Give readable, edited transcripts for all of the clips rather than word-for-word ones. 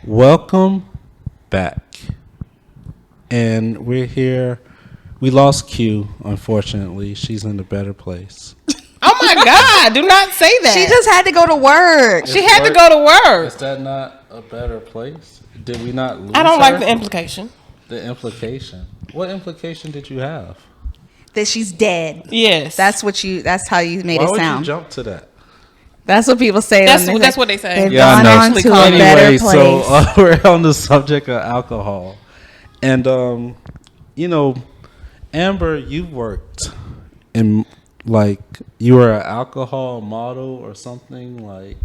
Welcome back. And we're here. We lost Q, unfortunately. She's in a better place. Oh my God, do not say that. She just had to go to work. She had to go to work. Is that not a better place? Did we not lose I don't her? like the implication. The implication. What implication did you have? That she's dead. Yes. That's how you made it sound. Why would you jump to that? That's what people say. That's what they say. They've Yeah, I gone know. on to a better Anyway, place. so we're on the subject of alcohol. And, Amber, you worked in, you were an alcohol model or something, like.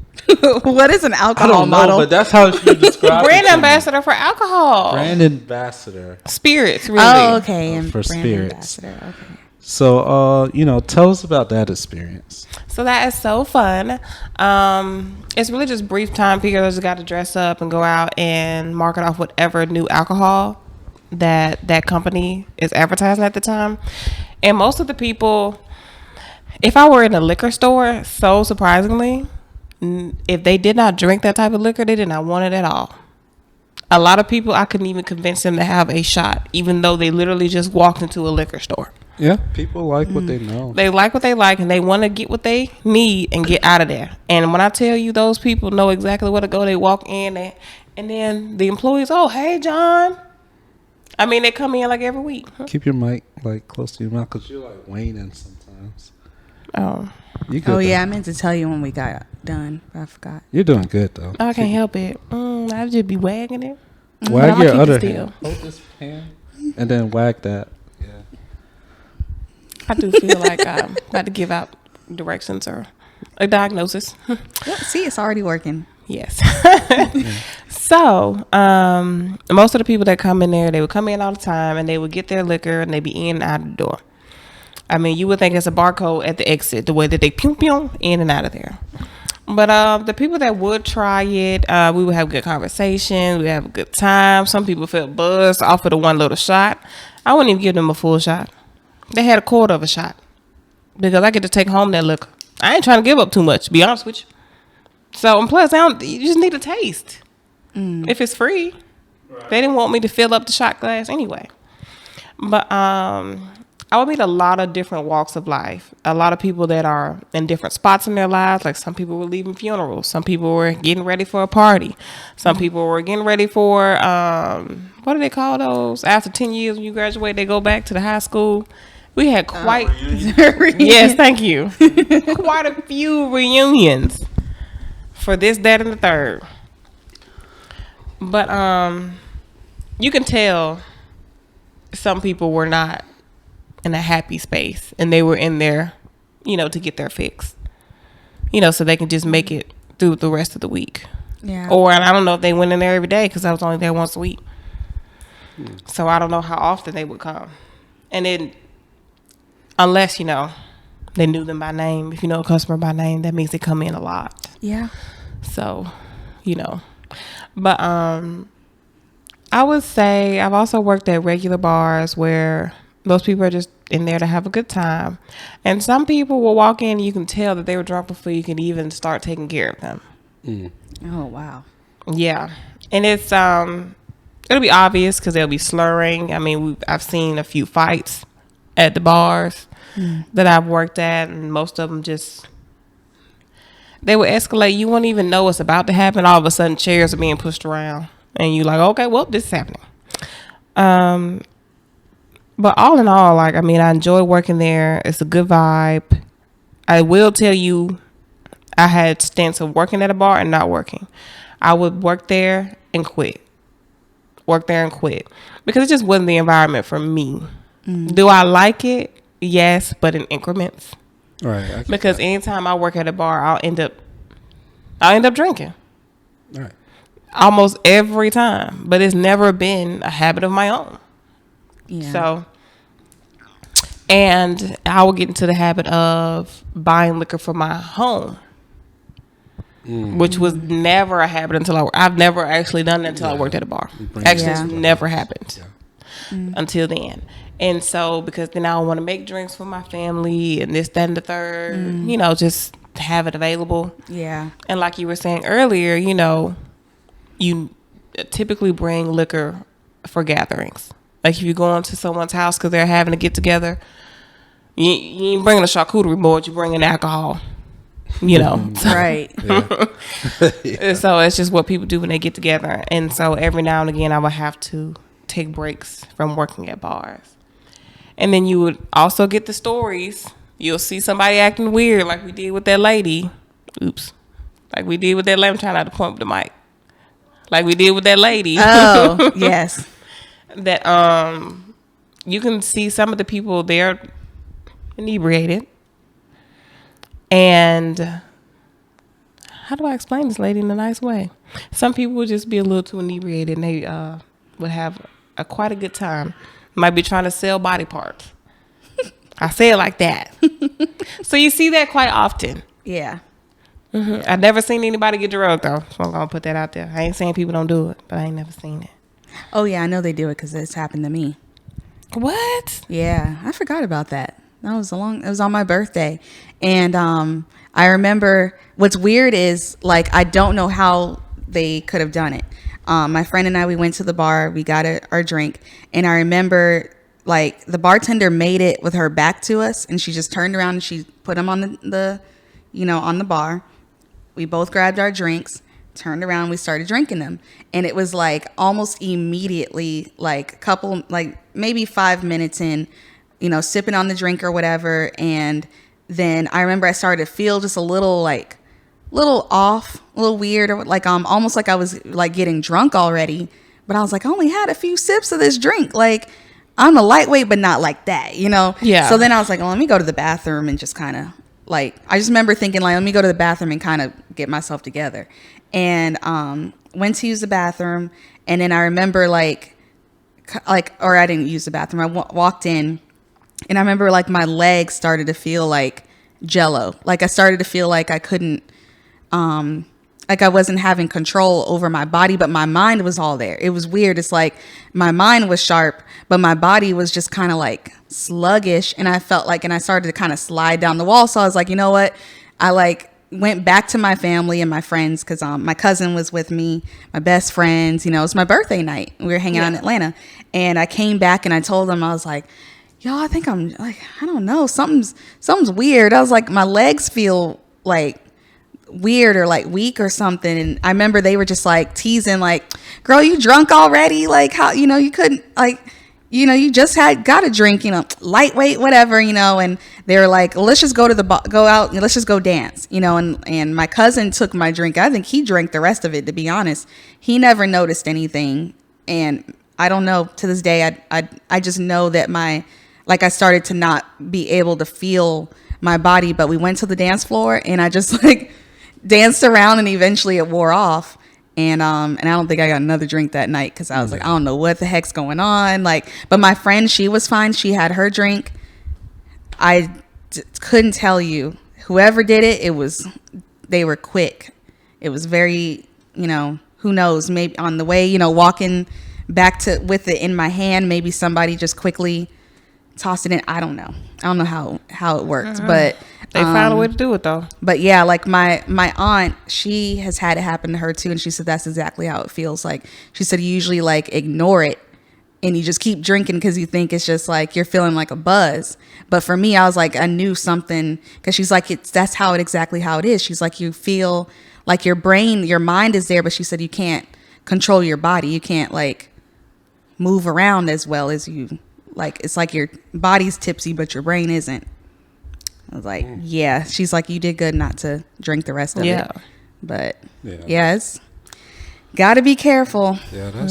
What is an I alcohol don't model? know, but that's how you describe it. Brand ambassador for alcohol. Brand ambassador. Spirits, really. Oh, okay. And For brand spirits. ambassador. Okay. So, tell us about that experience. So that is so fun. It's really just brief time period. Just got to dress up and go out and market off whatever new alcohol that company is advertising at the time. And most of the people, if I were in a liquor store, so surprisingly, if they did not drink that type of liquor, they did not want it at all. A lot of people, I couldn't even convince them to have a shot, even though they literally just walked into a liquor store. Yeah, people like what they know. They like what they like, and they want to get what they need and get out of there. And when I tell you, those people know exactly where to go. They walk in, and then the employees, oh, hey, John. I mean, they come in like every week. Keep your mic close to your mouth because you're waning sometimes. Oh. You good, Oh, yeah. though. I meant to tell you when we got done, but I forgot. You're doing good though. I can't help it. I just be wagging it. Wag I'ma your keep it other still. hand. Hold this hand and then wag that. Yeah. I do feel like I'm about to give out directions or a diagnosis. See, it's already working. Yes. So, most of the people that come in there, they would come in all the time and they would get their liquor and they'd be in and out of the door. I mean, you would think it's a barcode at the exit, the way that they pew pew in and out of there. But the people that would try it, we would have good conversation. We would have a good time. Some people felt buzzed off of the one little shot. I wouldn't even give them a full shot. They had a quarter of a shot because I get to take home that liquor. I ain't trying to give up too much, to be honest with you. So, and plus, you just need a taste. If it's free. Right. They didn't want me to fill up the shot glass anyway. But I would meet a lot of different walks of life. A lot of people that are in different spots in their lives. Like some people were leaving funerals. Some people were getting ready for a party. Some people were getting ready for, what do they call those? After 10 years when you graduate, they go back to the high school. We had quite, yes, thank you. Quite a few reunions for this, that, and the third. But you can tell some people were not in a happy space and they were in there, to get their fix, so they can just make it through the rest of the week. Yeah. Or, and I don't know if they went in there every day because I was only there once a week. So I don't know how often they would come. And then, unless, they knew them by name. If you know a customer by name, that means they come in a lot. Yeah. So, But I would say I've also worked at regular bars where those people are just in there to have a good time. And some people will walk in and you can tell that they were drunk before you can even start taking care of them. Oh, wow. Yeah. And it's it'll be obvious because they'll be slurring. I mean, I've seen a few fights at the bars that I've worked at, and most of them they would escalate. You won't even know what's about to happen. All of a sudden, chairs are being pushed around. And you're like, okay, well, this is happening. But all in all, I enjoy working there. It's a good vibe. I will tell you, I had stints of working at a bar and not working. I would work there and quit. Work there and quit. Because it just wasn't the environment for me. Do I like it? Yes, but in increments. Right. Because anytime I work at a bar, I'll end up drinking. All right. Almost every time. But it's never been a habit of my own. Yeah. So, and I will get into the habit of buying liquor for my home. Which was never a habit until I've never actually done it until I worked at a bar. Actually, it's never happened until then. And so, because then I want to make drinks for my family and this, that, and the third, just have it available. Yeah. And like you were saying earlier, typically bring liquor for gatherings. Like if you go into someone's house because they're having a get together, you ain't bringing a charcuterie board, you bringing alcohol. You know, Right. And so it's just what people do when they get together. And so every now and again, I would have to take breaks from working at bars. And then you would also get the stories. You'll see somebody acting weird, like we did with that lady. Oops. Like we did with that lady. I'm trying not to point with the mic. Like we did with that lady. Oh, yes. That you can see some of the people, they're inebriated. And how do I explain this lady in a nice way? Some people would just be a little too inebriated and they would have quite a good time. Might be trying to sell body parts. I say it like that. So you see that quite often. Yeah. Mm-hmm. I've never seen anybody get drugged though. So I'm going to put that out there. I ain't saying people don't do it, but I ain't never seen it. Oh, yeah, I know they do it because it's happened to me. What? Yeah, I forgot about that. It was on my birthday. And I remember what's weird is, like, I don't know how they could have done it. My friend and I, we went to the bar, we got our drink, and I remember, like, the bartender made it with her back to us, and she just turned around and she put them on on the bar. We both grabbed our drinks, turned around, we started drinking them. And it was like almost immediately, like maybe 5 minutes in, sipping on the drink or whatever. And then I remember I started to feel just a little off, a little weird, or like almost like I was like getting drunk already. But I was like, I only had a few sips of this drink. Like, I'm a lightweight, but not like that, Yeah. So then I was like, well, let me go to the bathroom and just kind of like, I just remember thinking like, let me go to the bathroom and kind of get myself together. And went to use the bathroom, and then I remember or I didn't use the bathroom. I walked in, and I remember like my legs started to feel like jello. Like I started to feel like I couldn't, like I wasn't having control over my body, but my mind was all there. It was weird. It's like my mind was sharp, but my body was just kind of like sluggish, and I felt like, and I started to kind of slide down the wall. So I was like, you know what? I went back to my family and my friends because my cousin was with me, my best friends. It was my birthday night. We were hanging out in Atlanta, and I came back and I told them, I was like, y'all, I think I'm like, I don't know, something's weird. I was like, my legs feel like weird or like weak or something. And I remember they were just like teasing, like, girl, you drunk already? Like, how, you couldn't, like, you just got a drink, lightweight, whatever, and they were like, let's just go out and let's just go dance, and my cousin took my drink. I think he drank the rest of it, to be honest. He never noticed anything. And I don't know, to this day, I just know that I started to not be able to feel my body, but we went to the dance floor and I just like danced around, and eventually it wore off. And I don't think I got another drink that night because I was like, I don't know what the heck's going on. Like, but my friend, she was fine. She had her drink. I couldn't tell you. Whoever did it, they were quick. It was very, who knows, maybe on the way, walking back with it in my hand, maybe somebody just quickly tossed it in. I don't know how it worked, but they found a way to do it though. But yeah, like my aunt, she has had it happen to her too, and she said that's exactly how it feels. Like she said, you usually like ignore it and you just keep drinking because you think it's just like you're feeling like a buzz. But for me, I was like, I knew something, because she's like, that's exactly how it is. She's like, you feel like your mind is there, but she said you can't control your body. You can't like move around as well as you. Like, it's like your body's tipsy, but your brain isn't. I was like, yeah. She's like, you did good not to drink the rest of it. But, yeah, it's got to be careful. Yeah, that's